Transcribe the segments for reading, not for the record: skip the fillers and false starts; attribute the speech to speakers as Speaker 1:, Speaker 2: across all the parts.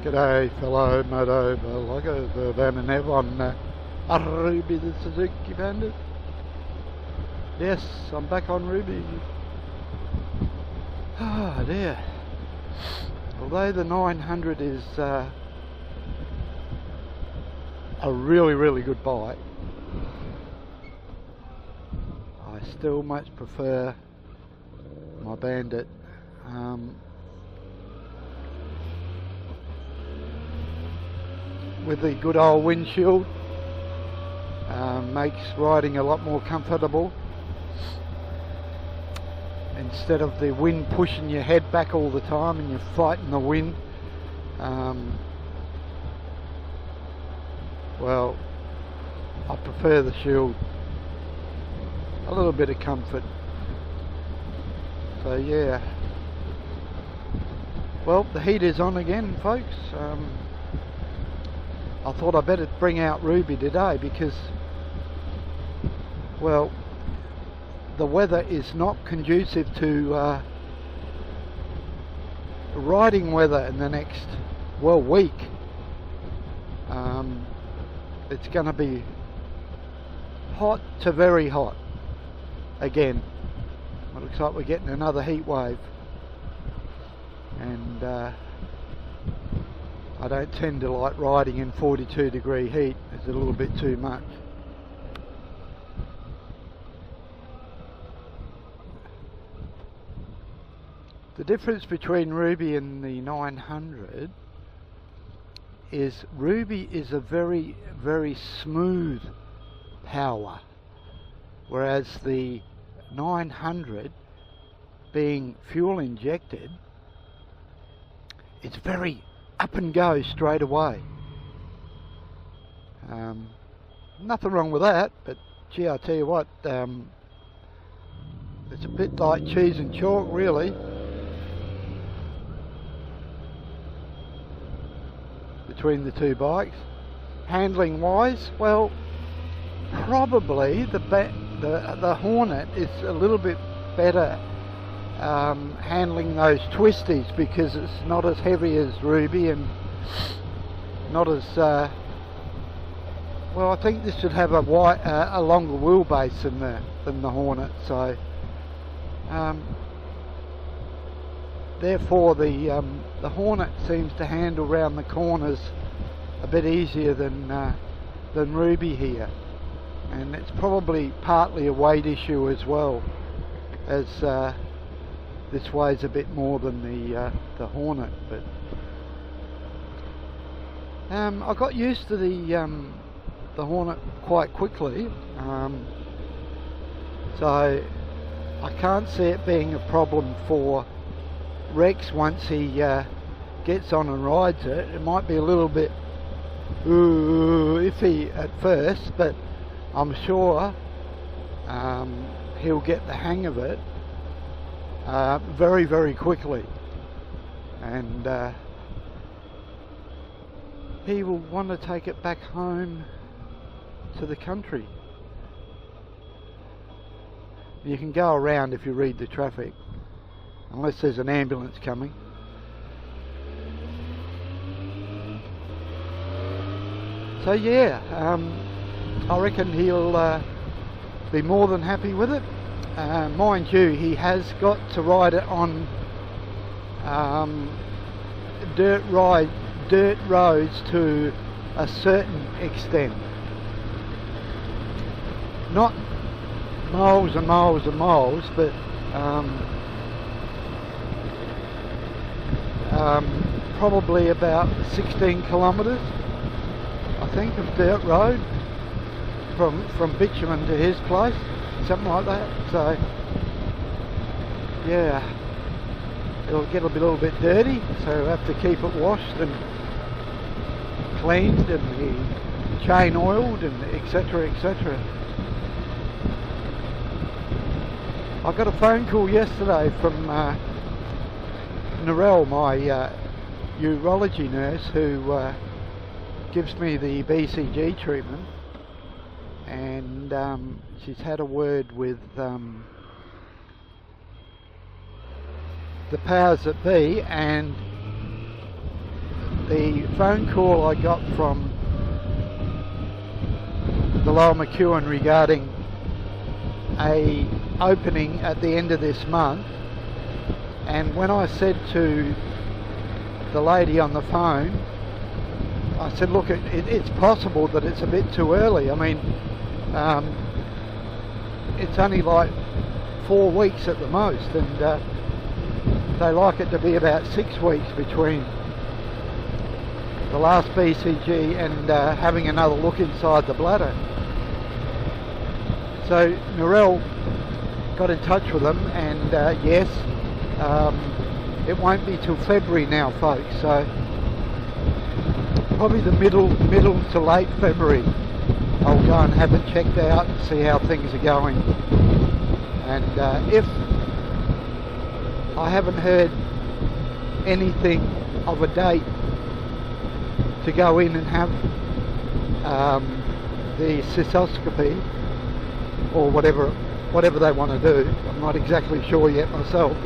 Speaker 1: G'day fellow moto vloggers, Van and Ev on Ruby the Suzuki Bandit. Yes, I'm back on Ruby. Ah dear. Although the 900 is a really good bike, I still much prefer my Bandit. With the good old windshield, makes riding a lot more comfortable instead of the wind pushing your head back all the time and you're fighting the wind. Well, I prefer the shield, a little bit of comfort. So yeah, well, the heat is on again, folks. I thought I'd better bring out Ruby today because, well, the weather is not conducive to riding weather in the next, well, week. It's going to be hot to very hot again. It looks like we're getting another heat wave, and I don't tend to like riding in 42-degree heat. It's a little bit too much. The difference between Ruby and the 900 is Ruby is a very smooth power, whereas the 900, being fuel injected, it's very up and go straight away. Nothing wrong with that, but gee, I tell you what, it's a bit like cheese and chalk really between the two bikes. Handling wise, well, probably the Hornet is a little bit better handling those twisties because it's not as heavy as Ruby and not as well, I think this should have a longer wheelbase than the Hornet, so therefore the Hornet seems to handle round the corners a bit easier than Ruby here, and it's probably partly a weight issue as well, as this weighs a bit more than the Hornet. But I got used to the Hornet quite quickly, so I can't see it being a problem for Rex once he gets on and rides it. It might be a little bit iffy at first, but I'm sure he'll get the hang of it very quickly, and he will want to take it back home to the country. You can go around if you read the traffic, unless there's an ambulance coming. So yeah, I reckon he'll be more than happy with it. Mind you, he has got to ride it on dirt roads to a certain extent. Not miles and miles and miles, but probably about 16 kilometres, I think, of dirt road from bitumen to his place, something like that. So yeah, it'll get a little bit dirty, so we'll have to keep it washed and cleaned and the chain oiled and etc. I got a phone call yesterday from Narelle, my urology nurse, who gives me the BCG treatment, and she's had a word with the powers that be, and the phone call I got from the Lower McEwen regarding a opening at the end of this month, and when I said to the lady on the phone, I said, look, it's possible that it's a bit too early. I mean, it's only like 4 weeks at the most, and they like it to be about 6 weeks between the last BCG and having another look inside the bladder. So Narelle got in touch with them, and yes, it won't be till February now, folks, so probably the middle to late February I'll go and have it checked out and see how things are going. And if I haven't heard anything of a date to go in and have the cystoscopy or whatever they want to do, I'm not exactly sure yet myself.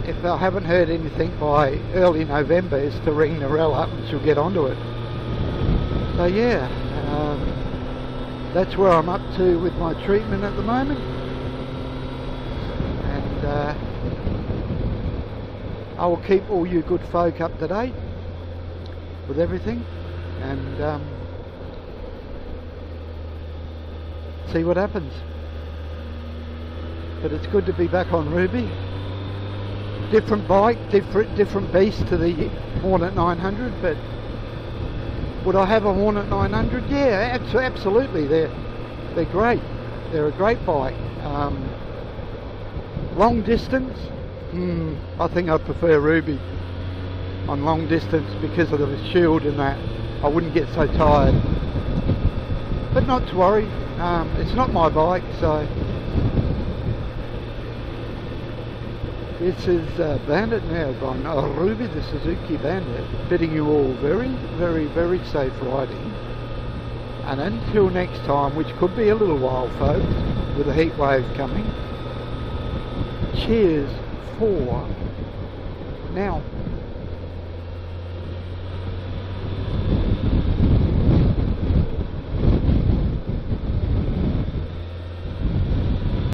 Speaker 1: If I haven't heard anything by early November, is to ring Narelle up and she'll get onto it. So yeah, that's where I'm up to with my treatment at the moment, and I will keep all you good folk up to date with everything, and see what happens. But it's good to be back on Ruby. Different bike, different beast to the Hornet 900, but would I have a Hornet 900? Yeah, absolutely. They're great. They're a great bike. Long distance, I think I'd prefer Ruby on long distance because of the shield and that. I wouldn't get so tired. But not to worry. It's not my bike, so. This is Bandit now gone. Ruby, the Suzuki Bandit, bidding you all very, very, very safe riding. And until next time, which could be a little while, folks, with a heat wave coming. Cheers for now.